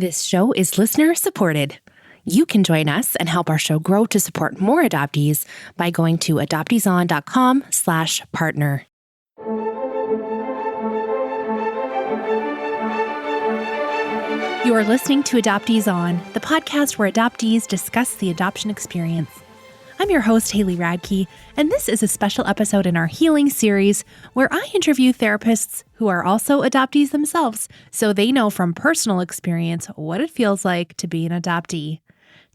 This show is listener supported. You can join us and help our show grow to support more adoptees by going to adopteeson.com/partner. You are listening to Adoptees On, the podcast where adoptees discuss the adoption experience. I'm your host, Haley Radke, and this is a special episode in our Healing series where I interview therapists who are also adoptees themselves, so they know from personal experience what it feels like to be an adoptee.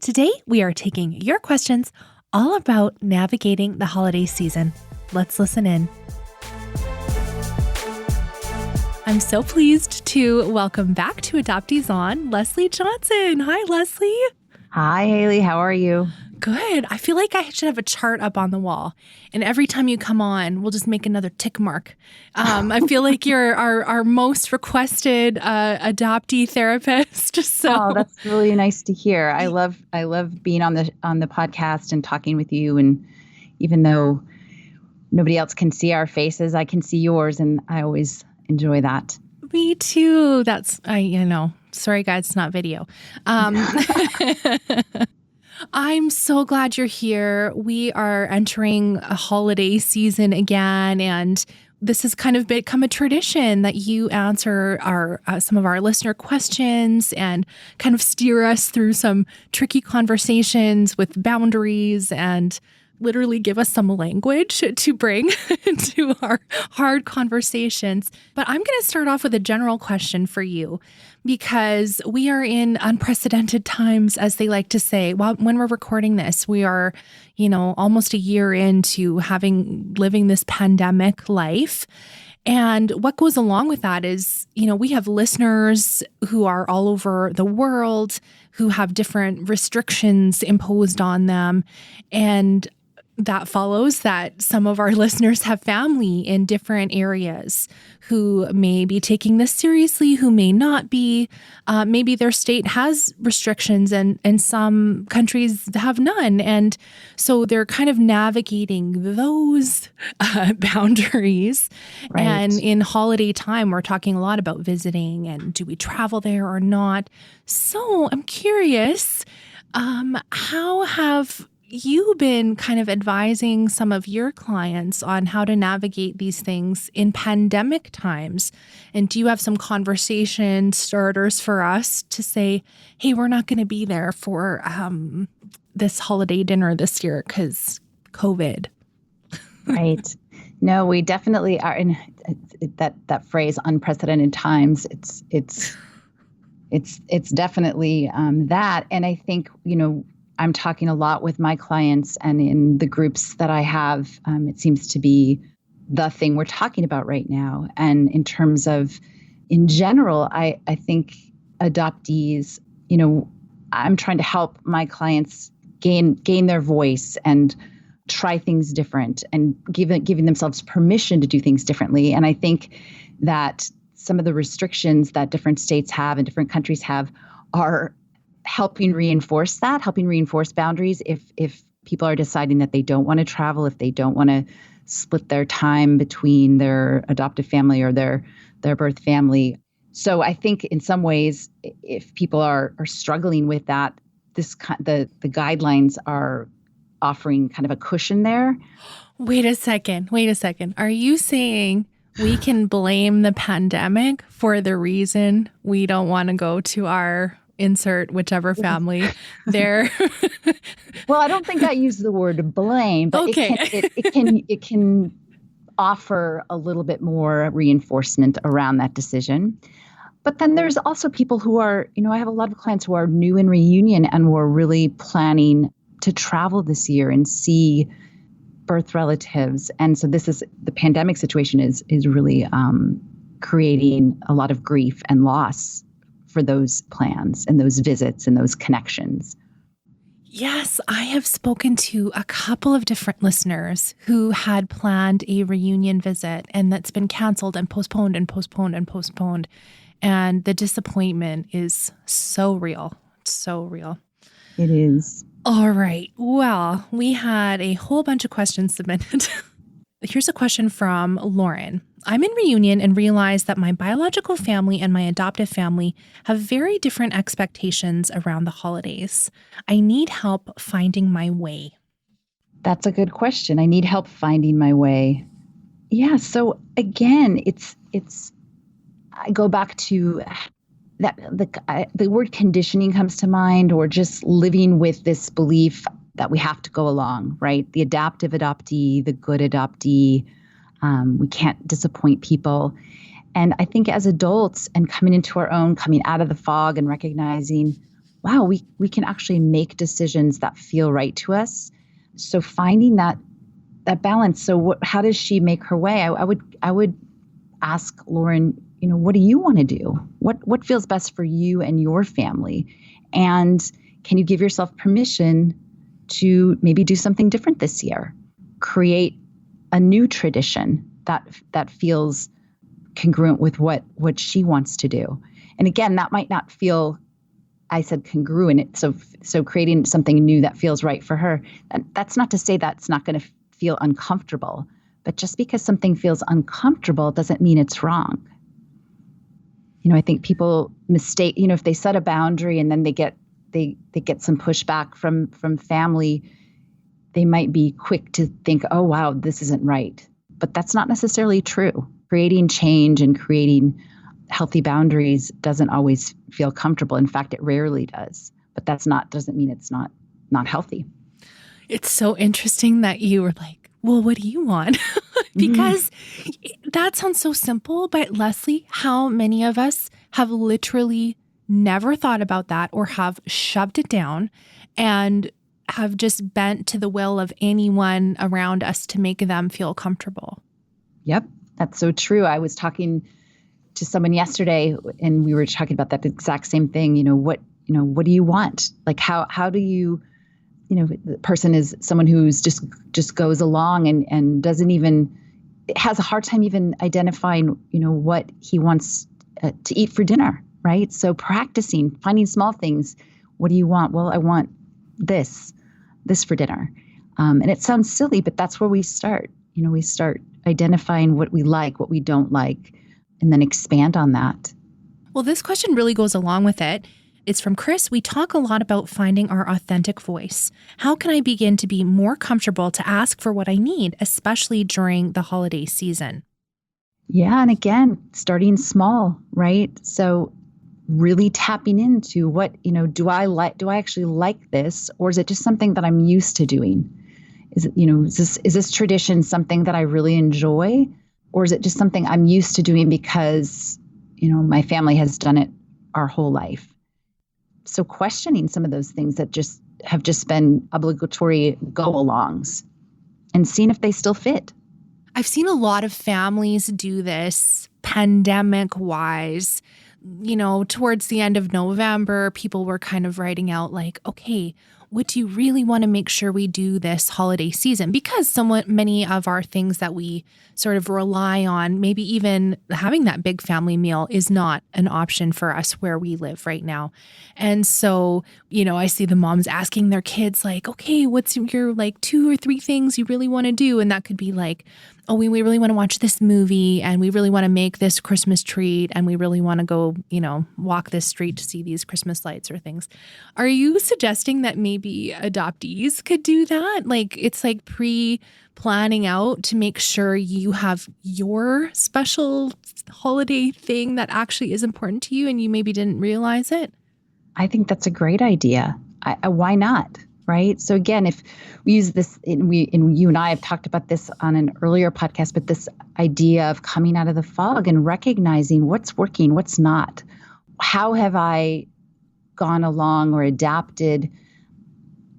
Today, we are taking your questions all about navigating the holiday season. Let's listen in. I'm so pleased to welcome back to Adoptees On, Lesli Johnson. Hi, Lesli. Hi, Haley. How are you? Good. I feel like I should have a chart up on the wall, and every time you come on, we'll just make another tick mark. I feel like you're our most requested adoptee therapist. So. Oh, that's really nice to hear. I love being on the podcast and talking with you. And even though nobody else can see our faces, I can see yours, and I always enjoy that. Me too. Sorry, guys, it's not video. I'm so glad you're here. We are entering a holiday season again, and this has kind of become a tradition that you answer some of our listener questions and kind of steer us through some tricky conversations with boundaries and literally give us some language to bring to our hard conversations. But I'm going to start off with a general question for you, because we are in unprecedented times, as they like to say. Well, when we're recording this, we are, almost a year into living this pandemic life. And what goes along with that is, we have listeners who are all over the world who have different restrictions imposed on them. And that follows that some of our listeners have family in different areas who may be taking this seriously, who may not be. Maybe their state has restrictions and some countries have none. And so they're kind of navigating those boundaries. Right. And in holiday time, we're talking a lot about visiting and do we travel there or not. So I'm curious, how have you been kind of advising some of your clients on how to navigate these things in pandemic times? And do you have some conversation starters for us to say, hey, we're not going to be there for this holiday dinner this year because COVID? Right. No, we definitely are in that phrase, unprecedented times. It's definitely that. And I think, I'm talking a lot with my clients, and in the groups that I have, it seems to be the thing we're talking about right now. And in terms of, in general, I think adoptees, I'm trying to help my clients gain their voice and try things different and giving themselves permission to do things differently. And I think that some of the restrictions that different states have and different countries have are helping reinforce boundaries. If people are deciding that they don't want to travel, if they don't want to split their time between their adoptive family or their birth family. So I think in some ways, if people are struggling with that, the guidelines are offering kind of a cushion there. Wait a second. Are you saying we can blame the pandemic for the reason we don't want to go to our insert whichever family there? Well, I don't think I use the word blame, but okay. it can offer a little bit more reinforcement around that decision. But then there's also people who are, I have a lot of clients who are new in reunion and were really planning to travel this year and see birth relatives. And so the pandemic situation is really creating a lot of grief and loss for those plans and those visits and those connections. Yes, I have spoken to a couple of different listeners who had planned a reunion visit, and that's been canceled and postponed and postponed and postponed. And the disappointment is so real. So real. It is. All right. Well, we had a whole bunch of questions submitted. Here's a question from Lauren. I'm in reunion and realize that my biological family and my adoptive family have very different expectations around the holidays. I need help finding my way. That's a good question. I need help finding my way. Yeah. So again, I go back to that the word conditioning comes to mind, or just living with this belief that we have to go along, right? The adaptive adoptee, the good adoptee. We can't disappoint people. And I think as adults and coming into our own, coming out of the fog and recognizing, wow, we can actually make decisions that feel right to us. So finding that balance. So how does she make her way? I would ask Lauren, what do you want to do? What feels best for you and your family? And can you give yourself permission to maybe do something different this year? Create a new tradition that feels congruent with what she wants to do. And again, that might not feel, I said congruent. So creating something new that feels right for her. And that's not to say that's not going to feel uncomfortable, but just because something feels uncomfortable doesn't mean it's wrong. I think people mistake, if they set a boundary and then they get some pushback from family, they might be quick to think, oh, wow, this isn't right. But that's not necessarily true. Creating change and creating healthy boundaries doesn't always feel comfortable. In fact, it rarely does. But doesn't mean it's not healthy. It's so interesting that you were like, well, what do you want? Because that sounds so simple. But Lesli, how many of us have literally never thought about that, or have shoved it down and have just bent to the will of anyone around us to make them feel comfortable? Yep, that's so true. I was talking to someone yesterday and we were talking about that exact same thing. What do you want? Like, how do you, the person is someone who's just goes along and doesn't even, has a hard time even identifying, what he wants to eat for dinner, right? So practicing, finding small things. What do you want? Well, I want this for dinner. And it sounds silly, but that's where we start. We start identifying what we like, what we don't like, and then expand on that. Well, this question really goes along with it. It's from Chris. We talk a lot about finding our authentic voice. How can I begin to be more comfortable to ask for what I need, especially during the holiday season? Yeah. And again, starting small, right? So really tapping into what, do I actually like this? Or is it just something that I'm used to doing? Is it, is this tradition something that I really enjoy? Or is it just something I'm used to doing because, my family has done it our whole life? So questioning some of those things that have been obligatory go-alongs and seeing if they still fit. I've seen a lot of families do this pandemic-wise. Towards the end of November, people were kind of writing out like, okay, what do you really want to make sure we do this holiday season? Because somewhat many of our things that we sort of rely on, maybe even having that big family meal, is not an option for us where we live right now. And so, I see the moms asking their kids like, okay, what's your like 2 or 3 things you really want to do? And that could be like, oh, we really want to watch this movie, and we really want to make this Christmas treat, and we really want to go, walk this street to see these Christmas lights or things. Are you suggesting that maybe adoptees could do that? Like, it's like pre-planning out to make sure you have your special holiday thing that actually is important to you and you maybe didn't realize it? I think that's a great idea. Why not? Right. So again, if we use this, and you and I have talked about this on an earlier podcast, but this idea of coming out of the fog and recognizing what's working, what's not. How have I gone along or adapted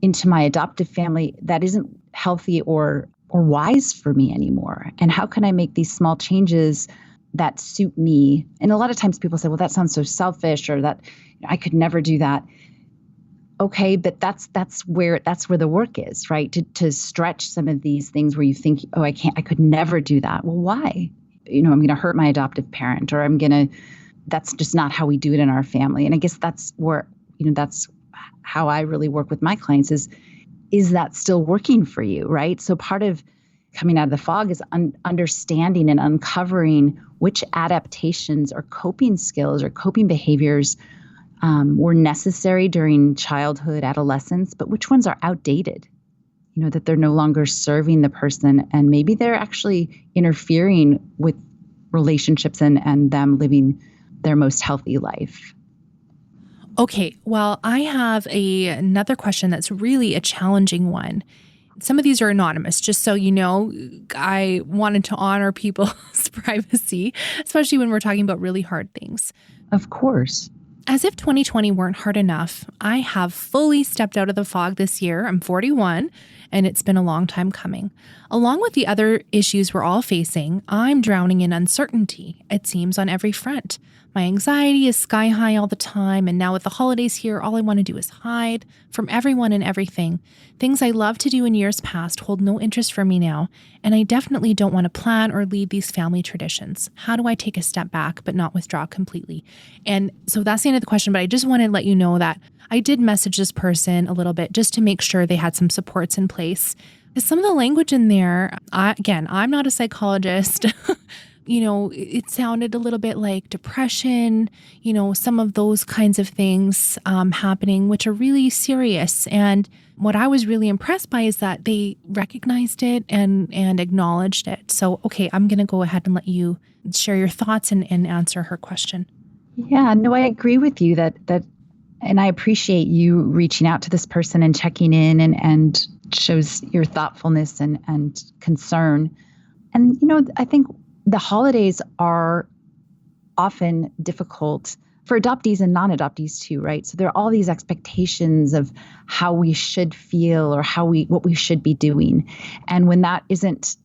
into my adoptive family that isn't healthy or wise for me anymore? And how can I make these small changes that suit me? And a lot of times people say, well, that sounds so selfish, or that I could never do that. Okay, but that's where the work is, right? To stretch some of these things where you think, oh, I could never do that. Well, why? I'm going to hurt my adoptive parent, or that's just not how we do it in our family. And I guess that's where, that's how I really work with my clients is that still working for you, right? So part of coming out of the fog is understanding and uncovering which adaptations or coping skills or coping behaviors were necessary during childhood, adolescence, but which ones are outdated, that they're no longer serving the person, and maybe they're actually interfering with relationships and them living their most healthy life. Okay, well, I have another question that's really a challenging one. Some of these are anonymous, just so you know. I wanted to honor people's privacy, especially when we're talking about really hard things. Of course. As if 2020 weren't hard enough, I have fully stepped out of the fog this year. I'm 41, and it's been a long time coming. Along with the other issues we're all facing, I'm drowning in uncertainty, it seems, on every front. My anxiety is sky high all the time, and now with the holidays here, all I want to do is hide from everyone and everything. Things I loved to do in years past hold no interest for me now, and I definitely don't want to plan or lead these family traditions. How do I take a step back but not withdraw completely? And so that's the end of the question, but I just want to let you know that I did message this person a little bit just to make sure they had some supports in place. Because some of the language in there, I'm not a psychologist. It sounded a little bit like depression, some of those kinds of things happening, which are really serious. And what I was really impressed by is that they recognized it and acknowledged it. So, okay, I'm going to go ahead and let you share your thoughts and answer her question. Yeah, no, I agree with you that and I appreciate you reaching out to this person and checking in and shows your thoughtfulness and concern. And, I think the holidays are often difficult for adoptees and non-adoptees too, right? So there are all these expectations of how we should feel or what we should be doing. And when that isn't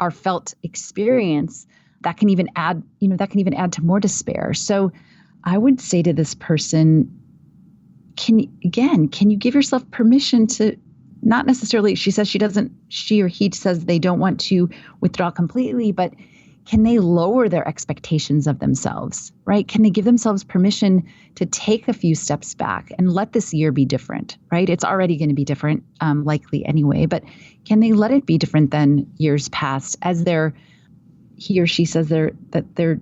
our felt experience, that can even add to more despair. So I would say to this person, can you give yourself permission to not necessarily, she or he says they don't want to withdraw completely, but can they lower their expectations of themselves, right? Can they give themselves permission to take a few steps back and let this year be different, right? It's already going to be different, likely anyway, but can they let it be different than years past as he or she says that they're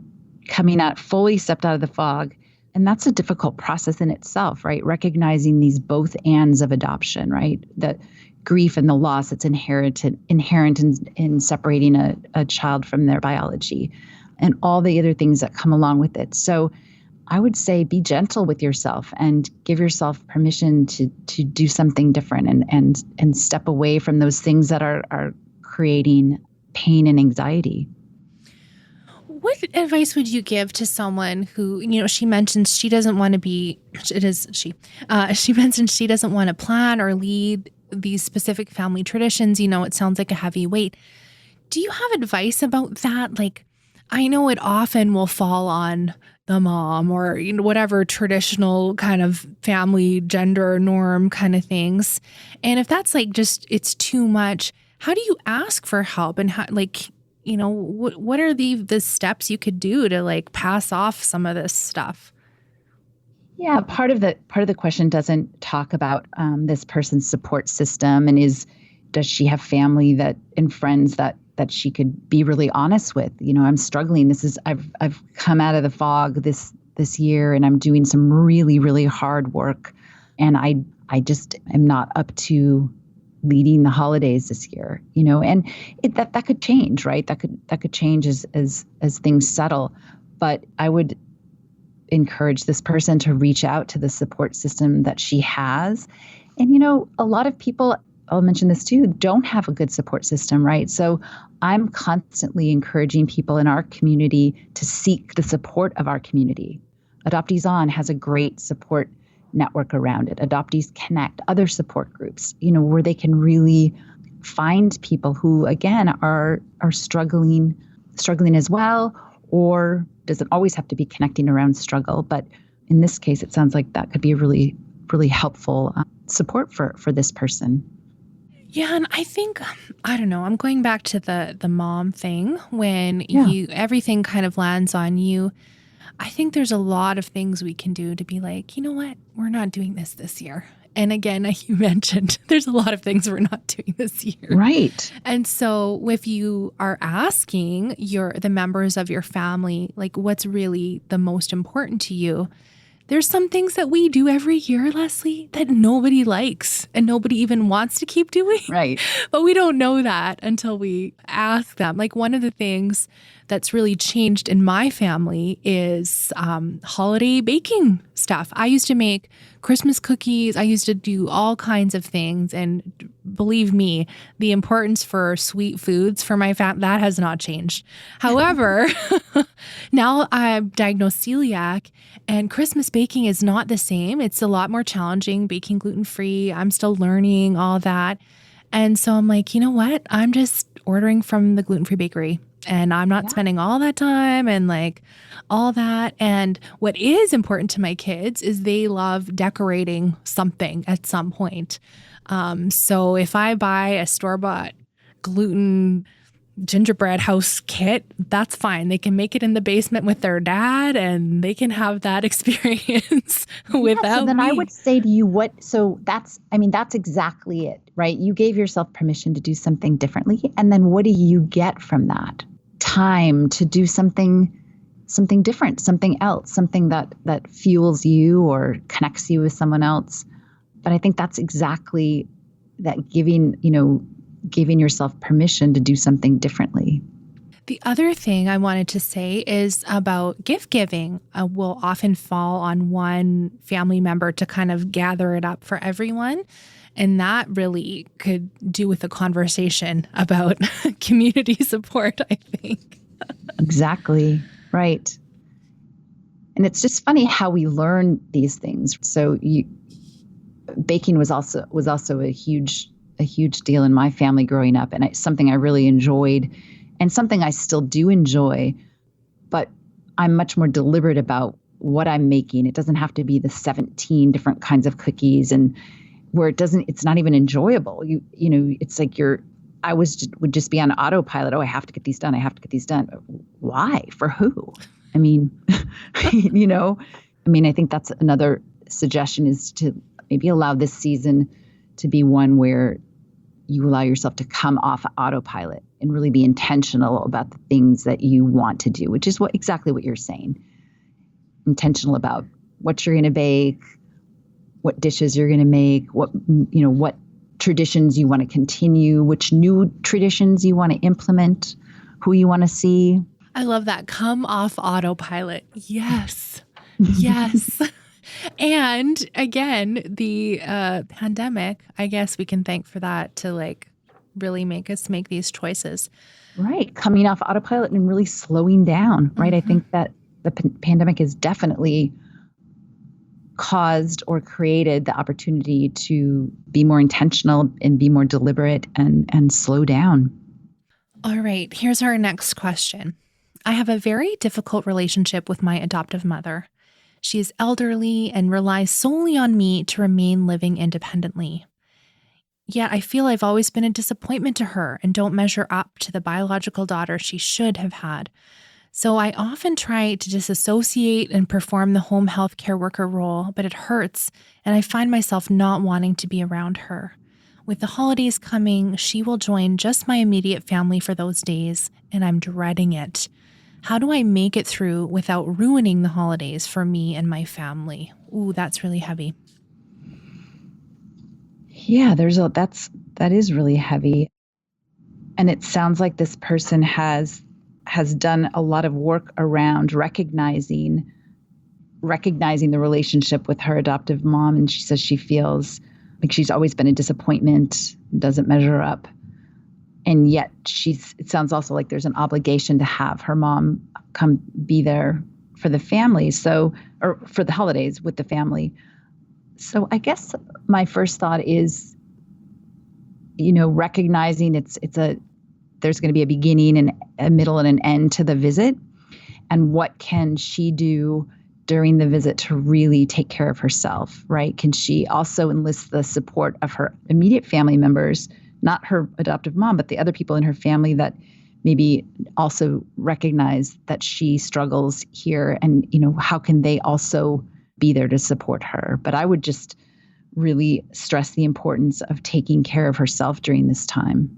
coming out, fully stepped out of the fog. And that's a difficult process in itself, right? Recognizing these both ands of adoption, right? The grief and the loss that's inherent in separating a child from their biology and all the other things that come along with it. So I would say be gentle with yourself and give yourself permission to do something different and step away from those things that are creating pain and anxiety. What advice would you give to someone who, she mentions she doesn't want to be, she mentioned she doesn't want to plan or lead these specific family traditions. It sounds like a heavy weight. Do you have advice about that? Like, I know it often will fall on the mom or whatever traditional kind of family gender norm kind of things. And if that's it's too much, how do you ask for help and how, what are the steps you could do to pass off some of this stuff? Yeah, part of the question doesn't talk about this person's support system and does she have family and friends that she could be really honest with? I'm struggling. I've come out of the fog this year and I'm doing some really, really hard work, and I just am not up to leading the holidays this year, and that could change, right? That could change as things settle. But I would encourage this person to reach out to the support system that she has. And, a lot of people, I'll mention this too, don't have a good support system, right? So I'm constantly encouraging people in our community to seek the support of our community. Adoptees On has a great support network around it. Adoptees Connect, other support groups, where they can really find people who, again, are struggling as well, or doesn't always have to be connecting around struggle. But in this case, it sounds like that could be a really, really helpful support for this person. Yeah, and I think, I don't know, I'm going back to the mom thing when everything kind of lands on you. I think there's a lot of things we can do to be like, you know what? We're not doing this year. And again, like you mentioned, there's a lot of things we're not doing this year. Right. And so if you are asking the members of your family, like what's really the most important to you, there's some things that we do every year, Lesli, that nobody likes and nobody even wants to keep doing. Right. But we don't know that until we ask them. Like one of the things that's really changed in my family is holiday baking stuff. I used to make Christmas cookies. I used to do all kinds of things. And believe me, the importance for sweet foods for my family, that has not changed. However, now I'm diagnosed celiac and Christmas baking is not the same. It's a lot more challenging, baking gluten-free. I'm still learning all that. And so I'm like, you know what? I'm just ordering from the gluten-free bakery. And I'm not spending all that time and like all that. And what is important to my kids is they love decorating something at some point. So if I buy a store-bought gluten gingerbread house kit, that's fine. They can make it in the basement with their dad and they can have that experience without so then me. I would say to you, that's exactly it, right? You gave yourself permission to do something differently. And then what do you get from that? Time to do something different, something else, something that fuels you or connects you with someone else. But I think that's exactly that giving yourself permission to do something differently. The other thing I wanted to say is about gift giving will often fall on one family member to kind of gather it up for everyone. And that really could do with a conversation about community support, I think. Exactly. Right. And it's just funny how we learn these things. So baking was also a huge deal in my family growing up, and it's something I really enjoyed and something I still do enjoy, but I'm much more deliberate about what I'm making. It doesn't have to be the 17 different kinds of cookies and where it's not even enjoyable. It's like would just be on autopilot. Oh, I have to get these done. I have to get these done. Why? For who? I mean, I think that's another suggestion is to maybe allow this season to be one where you allow yourself to come off autopilot and really be intentional about the things that you want to do, which is exactly what you're saying. Intentional about what you're going to bake, what dishes you're going to make, what traditions you want to continue, which new traditions you want to implement, who you want to see. I love that. Come off autopilot. Yes. Yes. And again, the pandemic, I guess we can thank for that to like really make us make these choices. Right. Coming off autopilot and really slowing down, right? Mm-hmm. I think that the pandemic has definitely caused or created the opportunity to be more intentional and be more deliberate and slow down. All right. Here's our next question. I have a very difficult relationship with my adoptive mother. She is elderly and relies solely on me to remain living independently. Yet I feel I've always been a disappointment to her and don't measure up to the biological daughter she should have had. So I often try to disassociate and perform the home health care worker role, but it hurts, and I find myself not wanting to be around her. With the holidays coming, she will join just my immediate family for those days, and I'm dreading it. How do I make it through without ruining the holidays for me and my family? Ooh, that's really heavy. Yeah, that is really heavy. And it sounds like this person has done a lot of work around recognizing the relationship with her adoptive mom. And she says she feels like she's always been a disappointment, doesn't measure up. And yet it sounds also like there's an obligation to have her mom come be there for the family. Or for the holidays with the family. So I guess my first thought is, recognizing there's going to be a beginning and a middle and an end to the visit. And what can she do during the visit to really take care of herself, right? Can she also enlist the support of her immediate family members, not her adoptive mom, but the other people in her family that maybe also recognize that she struggles here, and, how can they also be there to support her. But I would just really stress the importance of taking care of herself during this time.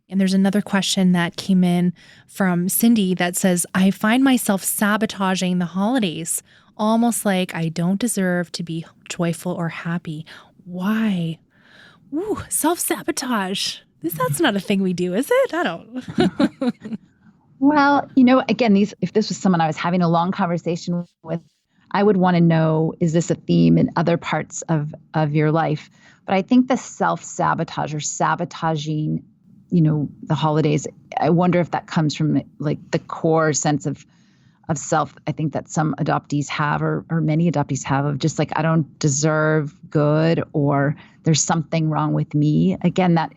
And there's another question that came in from Cindy that says, I find myself sabotaging the holidays, almost like I don't deserve to be joyful or happy. Why? Ooh, self-sabotage. That's not a thing we do, is it? I don't. Well, again, if this was someone I was having a long conversation with, I would want to know, is this a theme in other parts of your life? But I think the self-sabotage or sabotaging, the holidays, I wonder if that comes from like the core sense of self. I think that some adoptees have, or many adoptees have, of just like, I don't deserve good, or there's something wrong with me. Again, that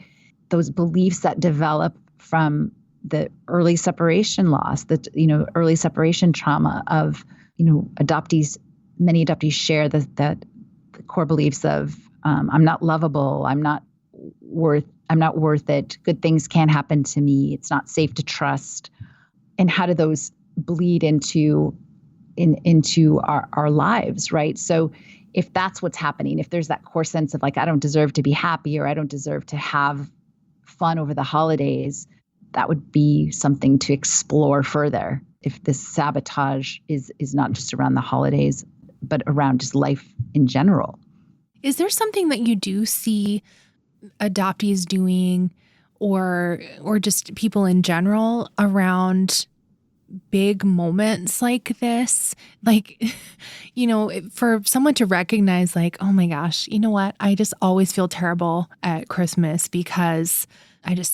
those beliefs that develop from the early separation loss, that, early separation trauma of, adoptees, many adoptees share that the core beliefs of, I'm not lovable, I'm not worth it, good things can't happen to me, it's not safe to trust. And how do those bleed into our lives, right? So if that's what's happening, if there's that core sense of like, I don't deserve to be happy, or I don't deserve to have fun over the holidays, that would be something to explore further. If this sabotage is not just around the holidays, but around just life in general. Is there something that you do see adoptees doing, or just people in general, around big moments like this? Like, for someone to recognize like, oh my gosh, you know what? I just always feel terrible at Christmas because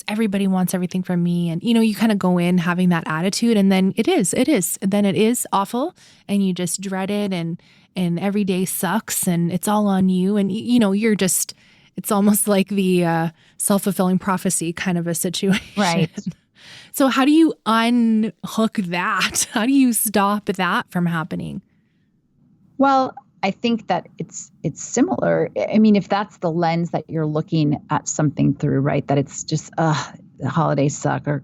everybody wants everything from me. And, you kind of go in having that attitude, and then it is awful, and you just dread it, and every day sucks, and it's all on you. And, it's almost like the self-fulfilling prophecy kind of a situation. Right. So how do you unhook that? How do you stop that from happening? Well, I think that it's similar. I mean, if that's the lens that you're looking at something through, right? That it's just, the holidays suck, or,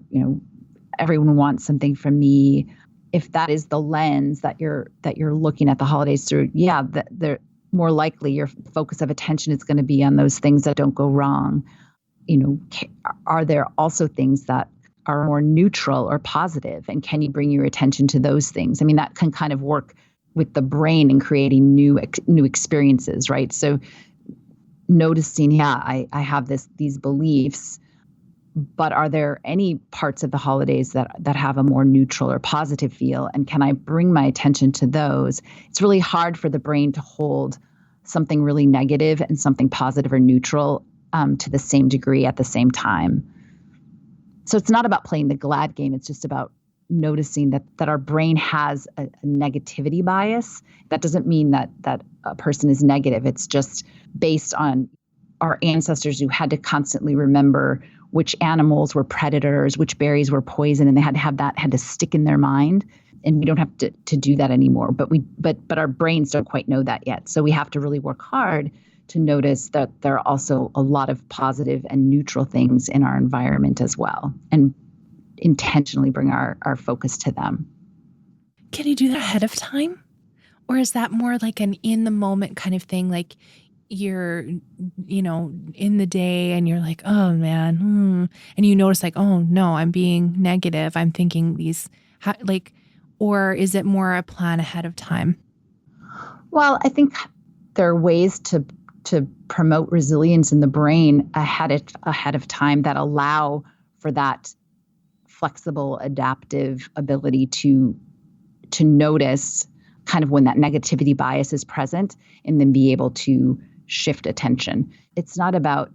everyone wants something from me. If that is the lens that you're looking at the holidays through, yeah, they're more likely your focus of attention is going to be on those things that don't go wrong. Are there also things that are more neutral or positive, and can you bring your attention to those things? I mean, that can kind of work with the brain in creating new experiences, right? So noticing, I have these beliefs, but are there any parts of the holidays that have a more neutral or positive feel? And can I bring my attention to those? It's really hard for the brain to hold something really negative and something positive or neutral to the same degree at the same time. So it's not about playing the glad game. It's just about noticing that our brain has a negativity bias. That doesn't mean that a person is negative. It's just based on our ancestors who had to constantly remember which animals were predators, which berries were poison, and they had to stick in their mind. And we don't have to do that anymore. But our brains don't quite know that yet. So we have to really work hard to notice that there are also a lot of positive and neutral things in our environment as well, and intentionally bring our focus to them. Can you do that ahead of time? Or is that more like an in the moment kind of thing? Like you're, in the day and you're like, oh man, and you notice like, oh no, I'm being negative. I'm thinking these, or is it more a plan ahead of time? Well, I think there are ways to promote resilience in the brain ahead of time that allow for that flexible, adaptive ability to notice kind of when that negativity bias is present, and then be able to shift attention. It's not about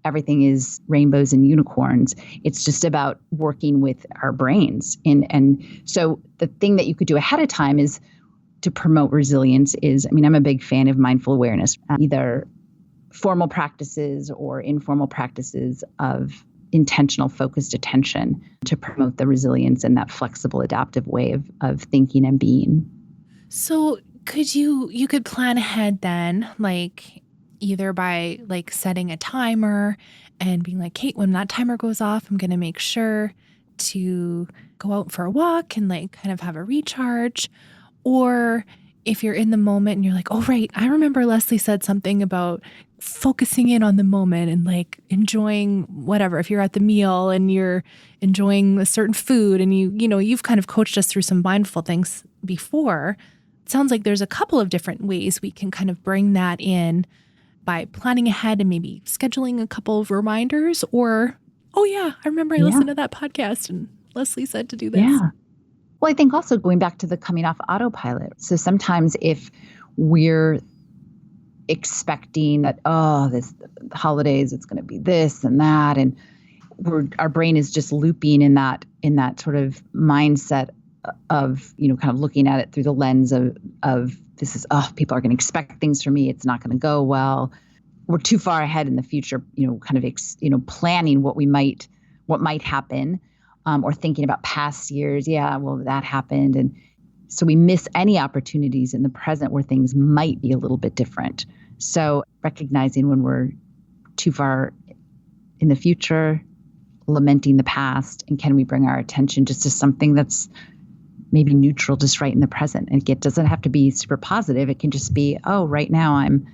everything is rainbows and unicorns. It's just about working with our brains. And so the thing that you could do ahead of time is to promote resilience I'm a big fan of mindful awareness, either formal practices or informal practices of intentional focused attention to promote the resilience and that flexible adaptive way of thinking and being. So you could plan ahead then, like either by like setting a timer and being like, Kate, when that timer goes off, I'm going to make sure to go out for a walk and like kind of have a recharge. Or if you're in the moment and you're like, oh, right, I remember Lesli said something about focusing in on the moment and like enjoying whatever. If you're at the meal and you're enjoying a certain food and you've kind of coached us through some mindful things before, it sounds like there's a couple of different ways we can kind of bring that in by planning ahead and maybe scheduling a couple of reminders, or, oh yeah, I remember I listened to that podcast and Lesli said to do this. Yeah. Well, I think also going back to the coming off autopilot. So sometimes if we're expecting that, this the holidays, it's going to be this and that, and our brain is just looping in that sort of mindset of, kind of looking at it through the lens of this is, people are going to expect things from me. It's not going to go well. We're too far ahead in the future, kind of, planning what might happen, or thinking about past years. Yeah, well, that happened. And so we miss any opportunities in the present where things might be a little bit different. So recognizing when we're too far in the future, lamenting the past, and can we bring our attention just to something that's maybe neutral, just right in the present. And it doesn't have to be super positive. It can just be, right now I'm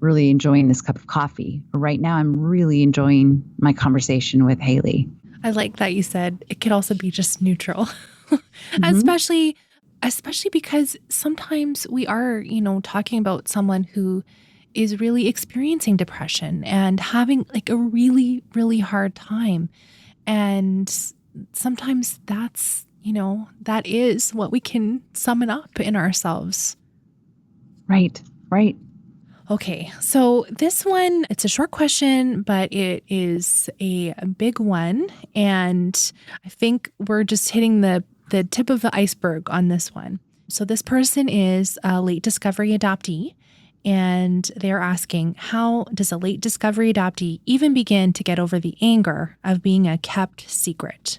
really enjoying this cup of coffee. Or right now I'm really enjoying my conversation with Haley. I like that you said it could also be just neutral, especially because sometimes we are, talking about someone who is really experiencing depression and having like a really, really hard time. And sometimes that's, that is what we can summon up in ourselves. Right. Okay, so this one, it's a short question, but it is a big one. And I think we're just hitting the tip of the iceberg on this one. So this person is a late discovery adoptee, and they're asking, how does a late discovery adoptee even begin to get over the anger of being a kept secret?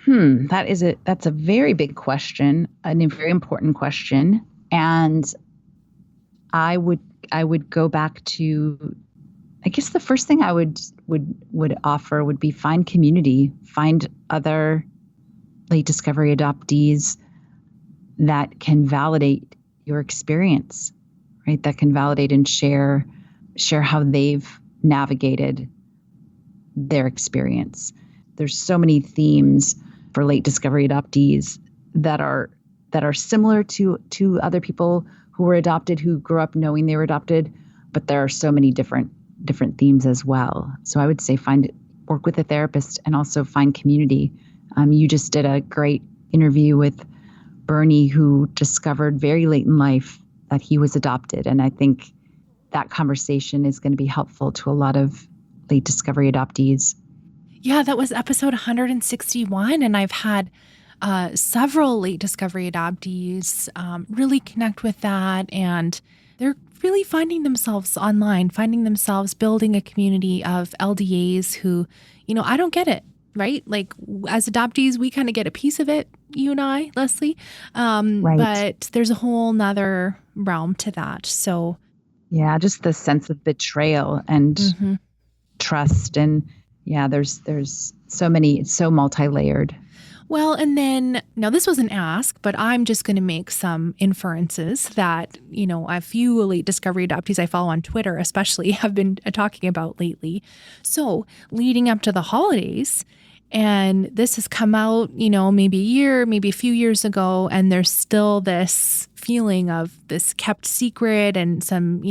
That's a very big question, and a very important question. And I would go back to, I guess the first thing I would offer would be find community, find other late discovery adoptees that can validate your experience, right? That can validate and share how they've navigated their experience. There's so many themes for late discovery adoptees that are similar to other people who were adopted, who grew up knowing they were adopted, but there are so many different themes as well. So I would say work with a therapist and also find community. You just did a great interview with Bernie, who discovered very late in life that he was adopted. And I think that conversation is going to be helpful to a lot of late discovery adoptees. Yeah, that was episode 161. And I've had several late discovery adoptees really connect with that. And they're really finding themselves online, finding themselves building a community of LDAs who, I don't get it, right? Like as adoptees, we kind of get a piece of it, you and I, Lesli. Right. But there's a whole nother realm to that. So yeah, just the sense of betrayal and trust. And yeah, there's so many, it's so multi-layered. Well, and then, now this was an ask, but I'm just going to make some inferences that, a few late discovery adoptees I follow on Twitter especially have been talking about lately. So leading up to the holidays, and this has come out, maybe a year, maybe a few years ago, and there's still this feeling of this kept secret and some,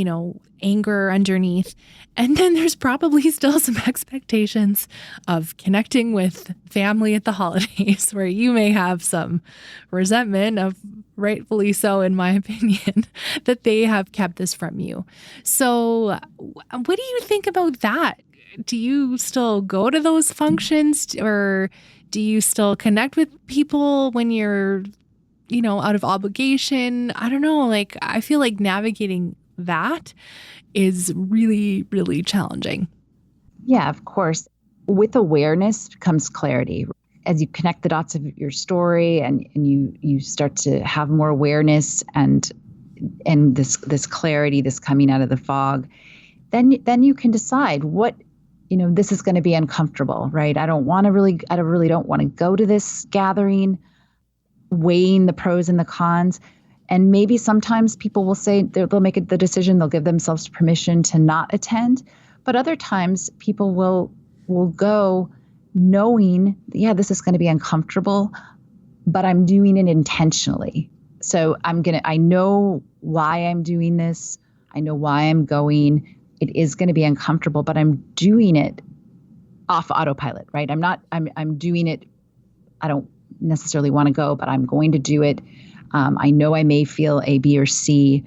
anger underneath. And then there's probably still some expectations of connecting with family at the holidays where you may have some resentment of, rightfully so, in my opinion, that they have kept this from you. So what do you think about that? Do you still go to those functions, or do you still connect with people when you're, out of obligation? I don't know. Like, I feel like navigating that is really, really challenging. Yeah, of course. With awareness comes clarity. As you connect the dots of your story and you start to have more awareness and this clarity, this coming out of the fog, then you can decide what this is going to be uncomfortable, right? I really don't want to go to this gathering, weighing the pros and the cons. And maybe sometimes people will say they'll make the decision, they'll give themselves permission to not attend. But other times people will go knowing, yeah, this is going to be uncomfortable, but I'm doing it intentionally. So I know why I'm doing this. I know why I'm going. It is going to be uncomfortable, but I'm doing it off autopilot, right? I'm doing it. I don't necessarily want to go, but I'm going to do it. I know I may feel A, B, or C,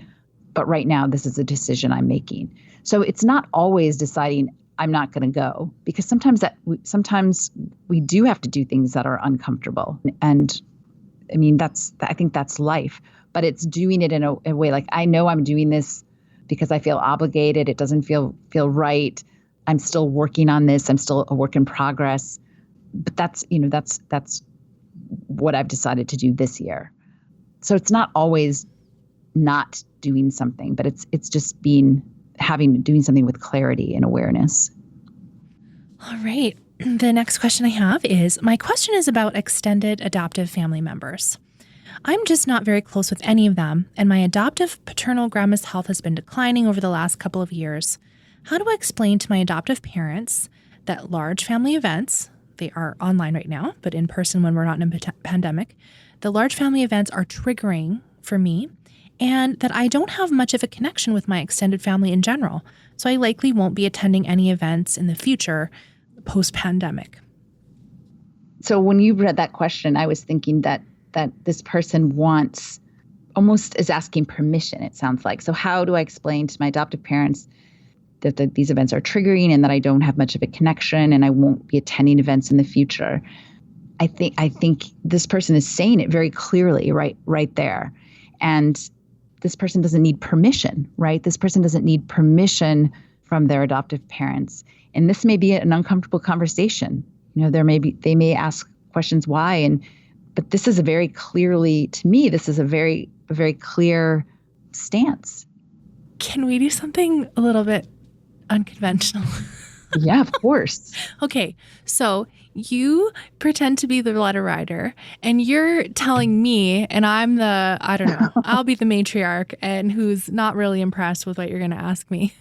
but right now this is a decision I'm making. So it's not always deciding I'm not going to go, because sometimes we do have to do things that are uncomfortable. And I mean, I think that's life, but it's doing it in a way like, I know I'm doing this because I feel obligated. It doesn't feel right. I'm still working on this. I'm still a work in progress. But that's what I've decided to do this year. So it's not always not doing something, but it's just doing something with clarity and awareness. All right. The next question I have is, my question is about extended adoptive family members. I'm just not very close with any of them, and my adoptive paternal grandma's health has been declining over the last couple of years. How do I explain to my adoptive parents that large family events, they are online right now, but in person when we're not in a pandemic, the large family events are triggering for me, and that I don't have much of a connection with my extended family in general, so I likely won't be attending any events in the future post-pandemic? So when you read that question, I was thinking that this person almost is asking permission, it sounds like. So how do I explain to my adoptive parents that these events are triggering and that I don't have much of a connection and I won't be attending events in the future? I think this person is saying it very clearly right there. And this person doesn't need permission, right? This person doesn't need permission from their adoptive parents. And this may be an uncomfortable conversation. They may ask questions why, but this is to me, this is a very clear stance. Can we do something a little bit unconventional? Yeah, of course. Okay, so you pretend to be the letter writer and you're telling me, and I'm I'll be the matriarch and who's not really impressed with what you're going to ask me.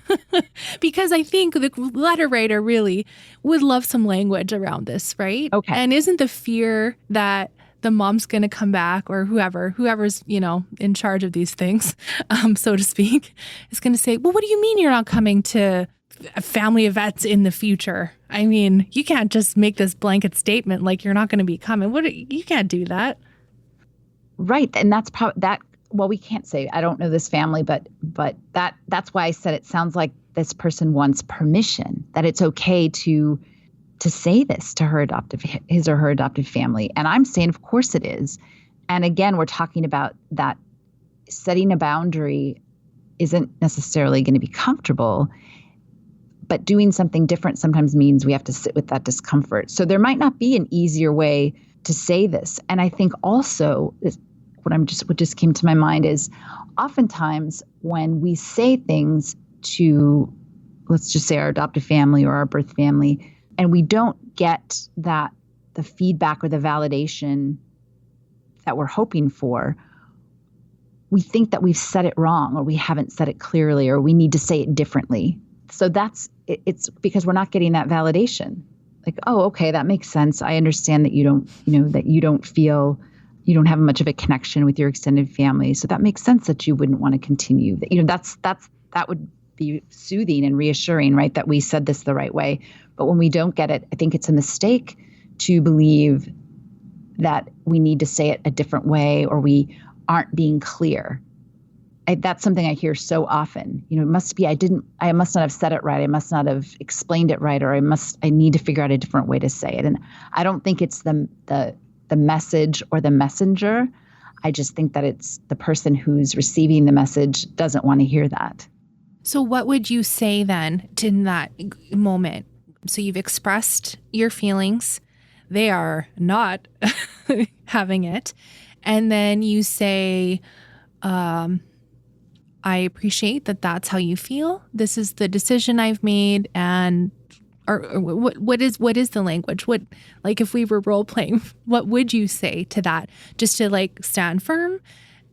Because I think the letter writer really would love some language around this, right? Okay. And isn't the fear that the mom's going to come back, or whoever's, in charge of these things, so to speak, is going to say, well, what do you mean you're not coming to family events in the future? I mean, you can't just make this blanket statement like you're not going to be coming. You can't do that. Right. And that's well, we can't say, I don't know this family, but that's why I said it sounds like this person wants permission, that it's okay to say this to his or her adoptive family. And I'm saying, of course it is. And again, we're talking about that setting a boundary isn't necessarily going to be comfortable, but doing something different sometimes means we have to sit with that discomfort. So there might not be an easier way to say this. And I think also what just came to my mind is oftentimes when we say things to, let's just say, our adoptive family or our birth family, and we don't get the feedback or the validation that we're hoping for, we think that we've said it wrong, or we haven't said it clearly, or we need to say it differently. So it's because we're not getting that validation. Like, oh, okay, that makes sense. I understand that you don't have much of a connection with your extended family. So that makes sense that you wouldn't want to continue. That would be soothing and reassuring, right? That we said this the right way. But when we don't get it, I think it's a mistake to believe that we need to say it a different way, or we aren't being clear. That's something I hear so often. It must be, I must not have said it right. I must not have explained it right, or I need to figure out a different way to say it. And I don't think it's the message or the messenger. I just think that it's the person who's receiving the message doesn't want to hear that. So what would you say then in that moment? So you've expressed your feelings. They are not having it. And then you say, I appreciate that that's how you feel. This is the decision I've made, and or what is the language? What, like, if we were role playing, what would you say to that? Just to like stand firm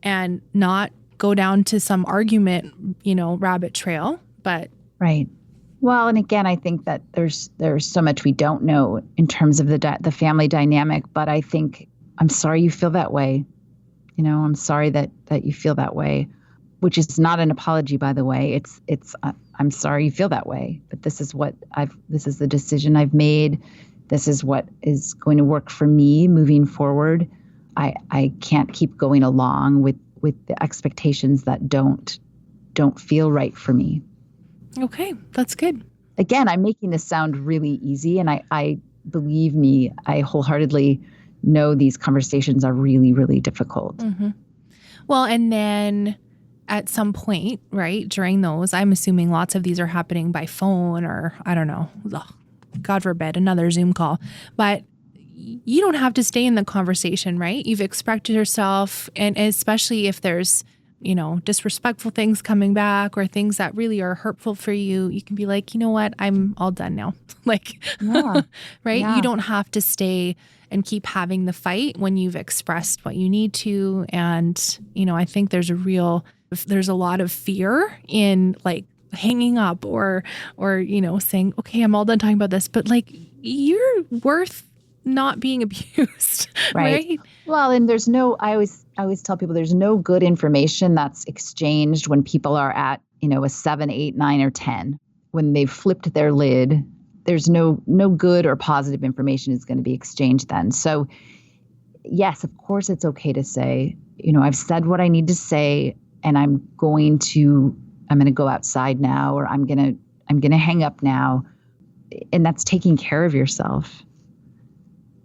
and not go down to some argument, rabbit trail, but right. Well, and again, I think that there's so much we don't know in terms of the family dynamic, but I think I'm sorry you feel that way. I'm sorry that you feel that way, which is not an apology, by the way. I'm sorry you feel that way, but this is the decision I've made. This is what is going to work for me moving forward. I can't keep going along with the expectations that don't feel right for me. Okay, that's good. Again, I'm making this sound really easy, and I believe me, I wholeheartedly know these conversations are really, really difficult. Mm-hmm. Well, and then at some point, right, during those, I'm assuming lots of these are happening by phone or, I don't know, God forbid, another Zoom call. But you don't have to stay in the conversation, right? You've expressed yourself, and especially if there's, disrespectful things coming back or things that really are hurtful for you, you can be like, you know what, I'm all done now. Like, yeah. right? Yeah. You don't have to stay and keep having the fight when you've expressed what you need to. And, I think there's a lot of fear in like hanging up or, saying, okay, I'm all done talking about this, but like, you're worth not being abused. Right. Well, and I always tell people there's no good information that's exchanged when people are at, a 7, 8, 9, or 10. When they've flipped their lid, there's no good or positive information is going to be exchanged then. So yes, of course it's okay to say, I've said what I need to say, and I'm going to go outside now, or I'm going to hang up now. And that's taking care of yourself.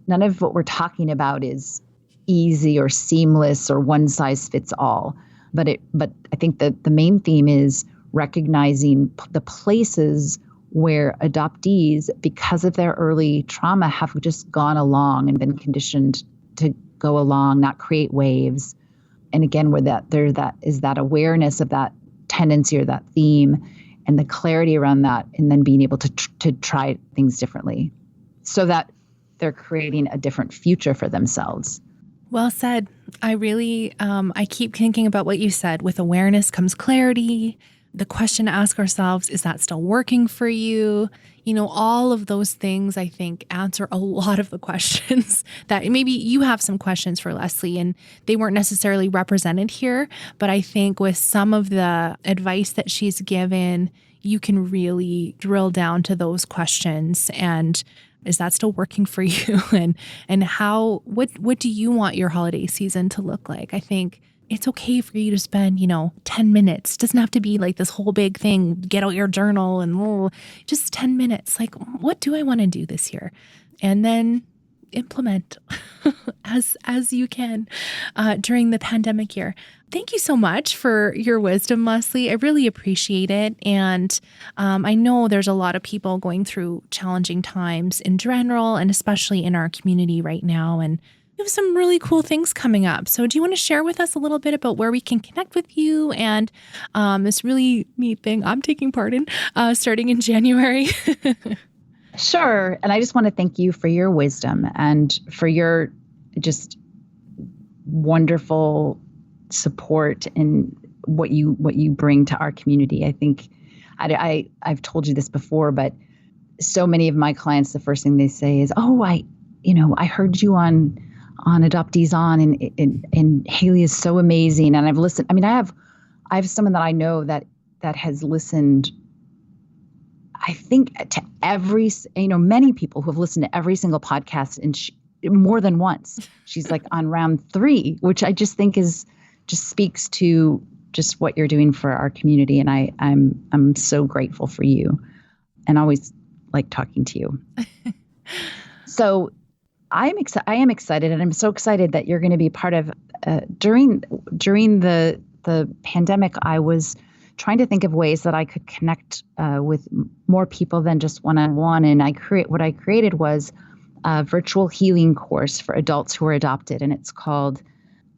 None of what we're talking about is easy or seamless or one size fits all. But I think that the main theme is recognizing the places where adoptees, because of their early trauma, have just gone along and been conditioned to go along, not create waves. And again, where that is that awareness of that tendency or that theme and the clarity around that, and then being able to try things differently so that they're creating a different future for themselves. Well said. I really, I keep thinking about what you said. With awareness comes clarity. The question to ask ourselves, is that still working for you? All of those things, I think, answer a lot of the questions that maybe you have some questions for Lesli, and they weren't necessarily represented here. But I think with some of the advice that she's given, you can really drill down to those questions. And is that still working for you? And how, what do you want your holiday season to look like? I think it's okay for you to spend, 10 minutes. It doesn't have to be like this whole big thing. Get out your journal and just 10 minutes. Like, what do I want to do this year? And then implement as you can during the pandemic year. Thank you so much for your wisdom, Lesli. I really appreciate it. And I know there's a lot of people going through challenging times in general, and especially in our community right now. And we have some really cool things coming up. So do you want to share with us a little bit about where we can connect with you and this really neat thing I'm taking part in starting in January? Sure. And I just want to thank you for your wisdom and for your just wonderful support and what you bring to our community. I think I've told you this before, but so many of my clients, the first thing they say is, "Oh, I heard you on Adoptees On, and Haley is so amazing." And I've listened. I mean, I have someone that I know that has listened, I think, to many people who have listened to every single podcast and more than once. She's like on round 3, which I just think just speaks to just what you're doing for our community. And I'm so grateful for you, and always like talking to you. So I am excited, and I'm so excited that you're going to be part of during the pandemic. I was trying to think of ways that I could connect with more people than just one-on-one. And what I created was a virtual healing course for adults who are adopted. And it's called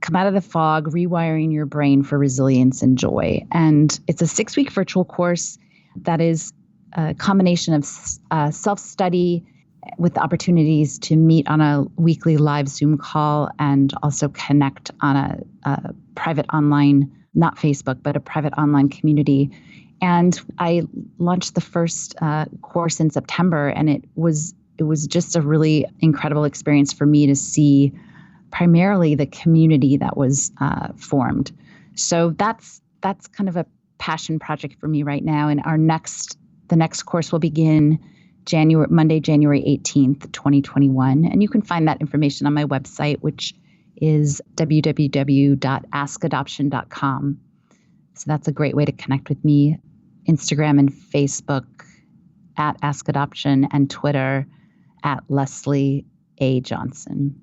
Come Out of the Fog, Rewiring Your Brain for Resilience and Joy. And it's a 6-week virtual course that is a combination of self-study with opportunities to meet on a weekly live Zoom call and also connect on a private online, not Facebook, but a private online community. And I launched the first course in September, and it was just a really incredible experience for me to see primarily the community that was formed. So that's kind of a passion project for me right now. And the next course will begin Monday, January 18th, 2021. And you can find that information on my website, which is www.askadoption.com. So that's a great way to connect with me. Instagram and Facebook at Ask Adoption, and Twitter at Lesli A. Johnson.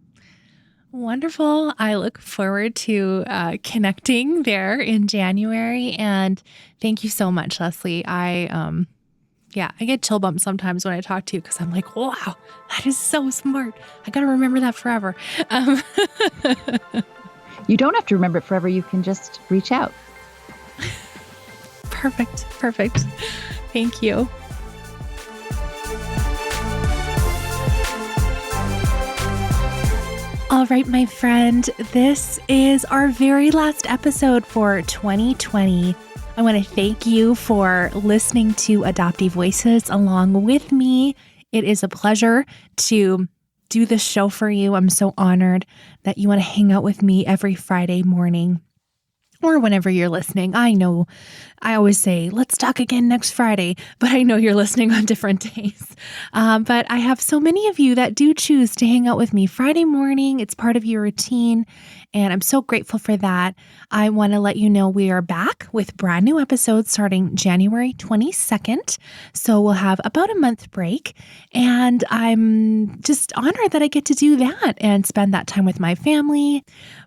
Wonderful. I look forward to connecting there in January. And thank you so much, Lesli. I get chill bumps sometimes when I talk to you because I'm like, wow, that is so smart. I got to remember that forever. You don't have to remember it forever. You can just reach out. Perfect. Thank you. All right, my friend, this is our very last episode for 2020. I want to thank you for listening to Adoptee Voices along with me. It is a pleasure to do this show for you. I'm so honored that you want to hang out with me every Friday morning or whenever you're listening. I know I always say, let's talk again next Friday, but I know you're listening on different days. But I have so many of you that do choose to hang out with me Friday morning. It's part of your routine, and I'm so grateful for that. I want to let you know we are back with brand new episodes starting January 22nd. So we'll have about a month break, and I'm just honored that I get to do that and spend that time with my family.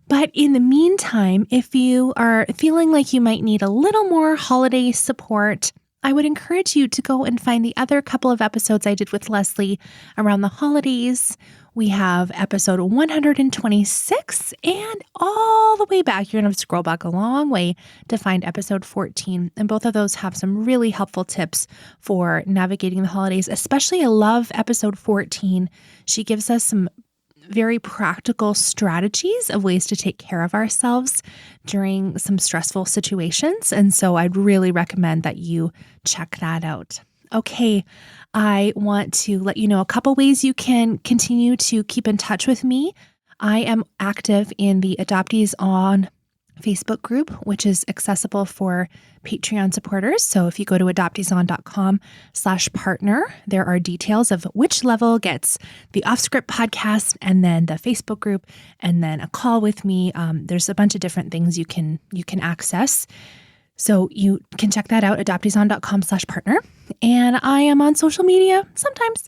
But in the meantime, if you are feeling like you might need a little more holiday support, I would encourage you to go and find the other couple of episodes I did with Lesli around the holidays. We have episode 126 and all the way back. You're going to have to scroll back a long way to find episode 14. And both of those have some really helpful tips for navigating the holidays. Especially I love episode 14. She gives us some very practical strategies of ways to take care of ourselves during some stressful situations. And so I'd really recommend that you check that out. Okay, I want to let you know a couple ways you can continue to keep in touch with me. I am active in the Adoptees On Facebook group, which is accessible for Patreon supporters. So if you go to adopteeson.com/partner, there are details of which level gets the Off-Script podcast and then the Facebook group and then a call with me. There's a bunch of different things you can access. So you can check that out, adopteeson.com/partner. And I am on social media sometimes.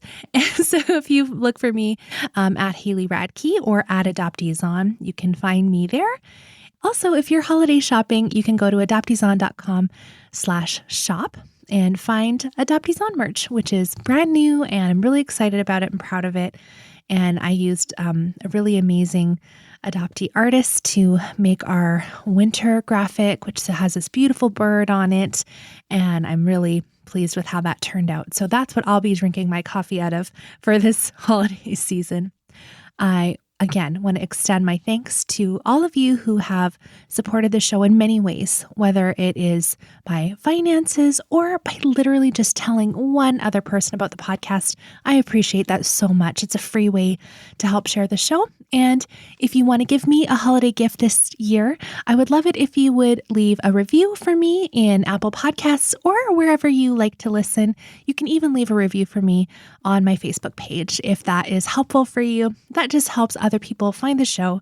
So if you look for me at Haley Radke or at Adoptees On, you can find me there. Also, if you're holiday shopping, you can go to adopteeson.com/shop and find Adoptees On merch, which is brand new, and I'm really excited about it and proud of it. And I used a really amazing adoptee artist to make our winter graphic, which has this beautiful bird on it. And I'm really pleased with how that turned out. So that's what I'll be drinking my coffee out of for this holiday season. I again want to extend my thanks to all of you who have supported the show in many ways, whether it is by finances or by literally just telling one other person about the podcast. I appreciate that so much. It's a free way to help share the show. And if you want to give me a holiday gift this year, I would love it if you would leave a review for me in Apple Podcasts or wherever you like to listen. You can even leave a review for me on my Facebook page if that is helpful for you. That just helps other people find the show.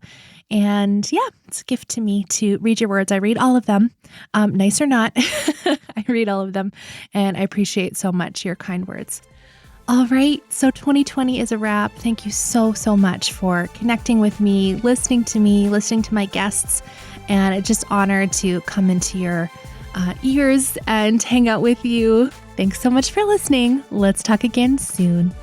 And yeah, it's a gift to me to read your words. I read all of them, nice or not. I read all of them, and I appreciate so much your kind words. All right, so 2020 is a wrap. Thank you so, so much for connecting with me, listening to my guests, and it's just honored to come into your ears and hang out with you. Thanks so much for listening. Let's talk again soon.